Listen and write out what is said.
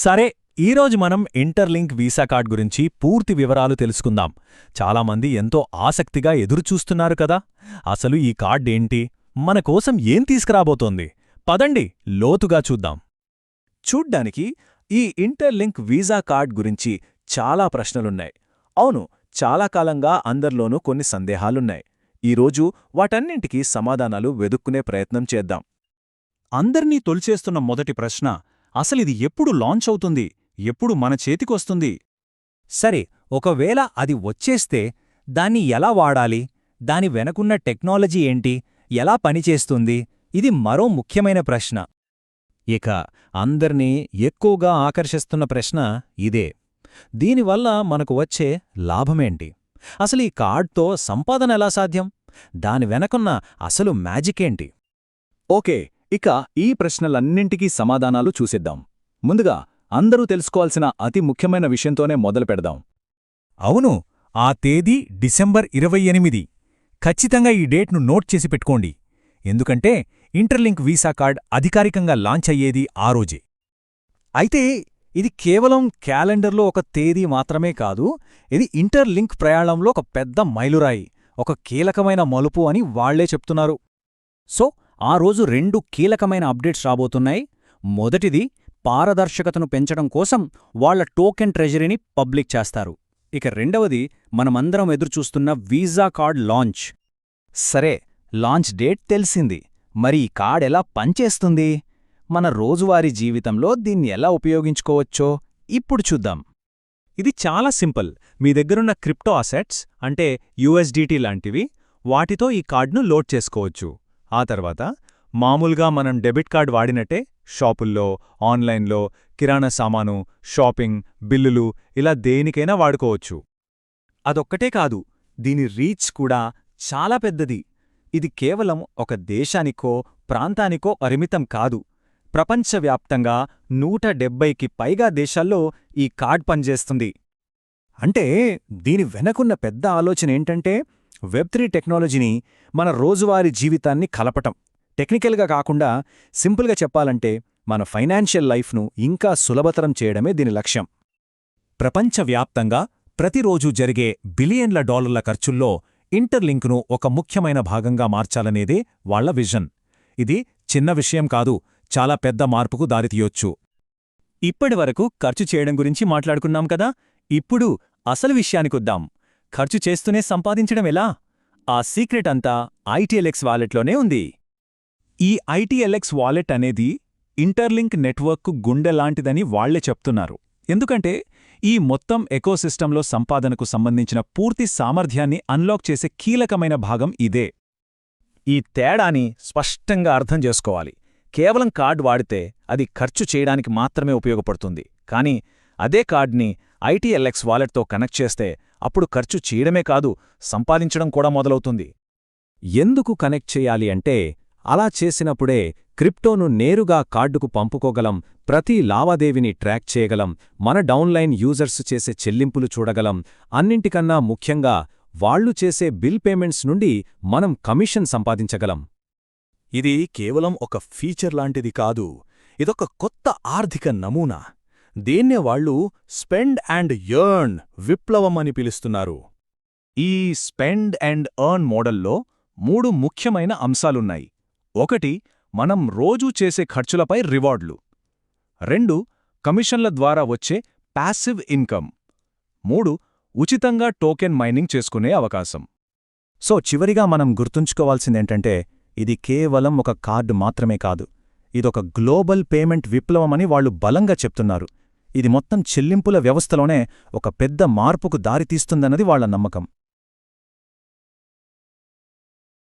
సరే, ఈరోజు మనం ఇంటర్లింక్ వీసా కార్డ్ గురించి పూర్తి వివరాలు తెలుసుకుందాం. చాలామంది ఎంతో ఆసక్తిగా ఎదురుచూస్తున్నారు కదా. అసలు ఈ కార్డేంటి, మన కోసం ఏం తీసుకురాబోతోంది? పదండి, లోతుగా చూద్దాం. చూడ్డానికి ఈ ఇంటర్లింక్ వీసా కార్డ్ గురించి చాలా ప్రశ్నలున్నాయి. అవును, చాలా కాలంగా అందరిలోనూ కొన్ని సందేహాలున్నాయి. ఈరోజు వాటన్నింటికీ సమాధానాలు వెదుక్కునే ప్రయత్నం చేద్దాం. అందర్నీ తొలిచేస్తున్న మొదటి ప్రశ్న, అసలిది ఎప్పుడు లాంచ్ అవుతుంది, ఎప్పుడు మన చేతికొస్తుంది? సరే, ఒకవేళ అది వచ్చేస్తే దాన్ని ఎలా వాడాలి? దాని వెనకున్న టెక్నాలజీ ఏంటి? ఎలా పనిచేస్తుంది? ఇది మరో ముఖ్యమైన ప్రశ్న. ఇక అందర్నీ ఎక్కువగా ఆకర్షిస్తున్న ప్రశ్న ఇదే. దీనివల్ల మనకు వచ్చే లాభమేంటి? అసలు ఈ కార్డ్తో సంపాదన ఎలా సాధ్యం? దాని వెనకున్న అసలు మ్యాజికేంటి? ఓకే, ఇక ఈ ప్రశ్నలన్నింటికీ సమాధానాలు చూసిద్దాం. ముందుగా అందరూ తెలుసుకోవాల్సిన అతి ముఖ్యమైన విషయంతోనే మొదలుపెడదాం. అవును, ఆ తేదీ డిసెంబర్ 28. ఖచ్చితంగా ఈ డేట్ను నోట్ చేసి పెట్టుకోండి. ఎందుకంటే ఇంటర్లింక్ వీసా కార్డ్ అధికారికంగా లాంచ్ అయ్యేది ఆ రోజే. అయితే ఇది కేవలం క్యాలెండర్లో ఒక తేదీ మాత్రమే కాదు, ఇది ఇంటర్లింక్ ప్రయాణంలో ఒక పెద్ద మైలురాయి, ఒక కీలకమైన మలుపు అని వాళ్లే చెప్తున్నారు. సో ఆ రోజు 2 కీలకమైన అప్డేట్స్ రాబోతున్నాయి. మొదటిది, పారదర్శకతను పెంచడం కోసం వాళ్ల టోకెన్ ట్రెజరీని పబ్లిక్ చేస్తారు. ఇక రెండవది, మనమందరం ఎదురుచూస్తున్న వీసా కార్డ్ లాంచ్. సరే, లాంచ్ డేట్ తెలిసింది. మరి ఈ కార్డ్ ఎలా పనిచేస్తుంది? మన రోజువారీ జీవితంలో దీన్ని ఎలా ఉపయోగించుకోవచ్చో ఇప్పుడు చూద్దాం. ఇది చాలా సింపుల్. మీ దగ్గరున్న క్రిప్టో అసెట్స్ అంటే USDT లాంటివి, వాటితో ఈ కార్డ్ను లోడ్ చేసుకోవచ్చు. ఆ తర్వాత మామూలుగా మనం డెబిట్ కార్డ్ వాడినట్టే షాపుల్లో, ఆన్లైన్లో కిరాణా సామాను, షాపింగ్, బిల్లులు ఇలా దేనికైనా వాడుకోవచ్చు. అదొక్కటే కాదు, దీని రీచ్ కూడా చాలా పెద్దది. ఇది కేవలం ఒక దేశానికో ప్రాంతానికో పరిమితం కాదు. ప్రపంచవ్యాప్తంగా 170కి పైగా దేశాల్లో ఈ కార్డ్ పనిచేస్తుంది. అంటే దీని వెనకున్న పెద్ద ఆలోచనేంటంటే వెబ్3 టెక్నాలజీని మన రోజువారీ జీవితాన్ని కలపటం. టెక్నికల్గా కాకుండా సింపుల్గా చెప్పాలంటే మన ఫైనాన్షియల్ లైఫ్ను ఇంకా సులభతరం చేయడమే దీని లక్ష్యం. ప్రపంచవ్యాప్తంగా ప్రతిరోజూ జరిగే బిలియన్ల డాలర్ల ఖర్చుల్లో ఇంటర్లింక్ను ఒక ముఖ్యమైన భాగంగా మార్చాలనేదే వాళ్ల విజన్. ఇది చిన్న విషయం కాదు, చాలా పెద్ద మార్పుకు దారితీయొచ్చు. ఇప్పటివరకు ఖర్చు చేయడం గురించి మాట్లాడుకున్నాం కదా, ఇప్పుడు అసలు విషయానికొద్దాం. ఖర్చు చేస్తూనే సంపాదించడం ఎలా? ఆ సీక్రెట్ అంతా ITLX వాలెట్లోనే ఉంది. ఈ ITLX వాలెట్ అనేది ఇంటర్లింక్ నెట్వర్క్కు గుండెలాంటిదని వాళ్లే చెప్తున్నారు. ఎందుకంటే ఈ మొత్తం ఎకోసిస్టంలో సంపాదనకు సంబంధించిన పూర్తి సామర్థ్యాన్ని అన్లాక్ చేసే కీలకమైన భాగం ఇదే. ఈ తేడాని స్పష్టంగా అర్థం చేసుకోవాలి. కేవలం కార్డ్ వాడితే అది ఖర్చు చేయడానికి మాత్రమే ఉపయోగపడుతుంది. కానీ అదే కార్డ్ని ITLX వాలెట్తో కనెక్ట్ చేస్తే అప్పుడు ఖర్చు చేయడమే కాదు, సంపాదించడం కూడా మొదలవుతుంది. ఎందుకు కనెక్ట్ చేయాలి అంటే, అలా చేసినప్పుడే క్రిప్టోను నేరుగా కార్డుకు పంపుకోగలం, ప్రతి లావాదేవీని ట్రాక్ చేయగలం, మన డౌన్లైన్ యూజర్స్ చేసే చెల్లింపులు చూడగలం. అన్నింటికన్నా ముఖ్యంగా వాళ్లు చేసే బిల్ పేమెంట్స్ నుండి మనం కమిషన్ సంపాదించగలం. ఇది కేవలం ఒక ఫీచర్ లాంటిది కాదు, ఇదొక కొత్త ఆర్థిక నమూనా. దీన్నే వాళ్ళు స్పెండ్ అండ్ ఎర్న్ విప్లవం అని పిలుస్తున్నారు. ఈ స్పెండ్ అండ్ ఎర్న్ మోడల్లో 3 ముఖ్యమైన అంశాలున్నాయి. 1, మనం రోజూ చేసే ఖర్చులపై రివార్డులు. 2, కమిషన్ల ద్వారా వచ్చే ప్యాసివ్ ఇన్కమ్. 3, ఉచితంగా టోకెన్ మైనింగ్ చేసుకునే అవకాశం. సో చివరిగా మనం గుర్తుంచుకోవాల్సిందేంటంటే, ఇది కేవలం ఒక కార్డు మాత్రమే కాదు, ఇదొక గ్లోబల్ పేమెంట్ విప్లవమని వాళ్లు బలంగా చెప్తున్నారు. ఇది మొత్తం చెల్లింపుల వ్యవస్థలోనే ఒక పెద్ద మార్పుకు దారితీస్తుందన్నది వాళ్ల నమ్మకం.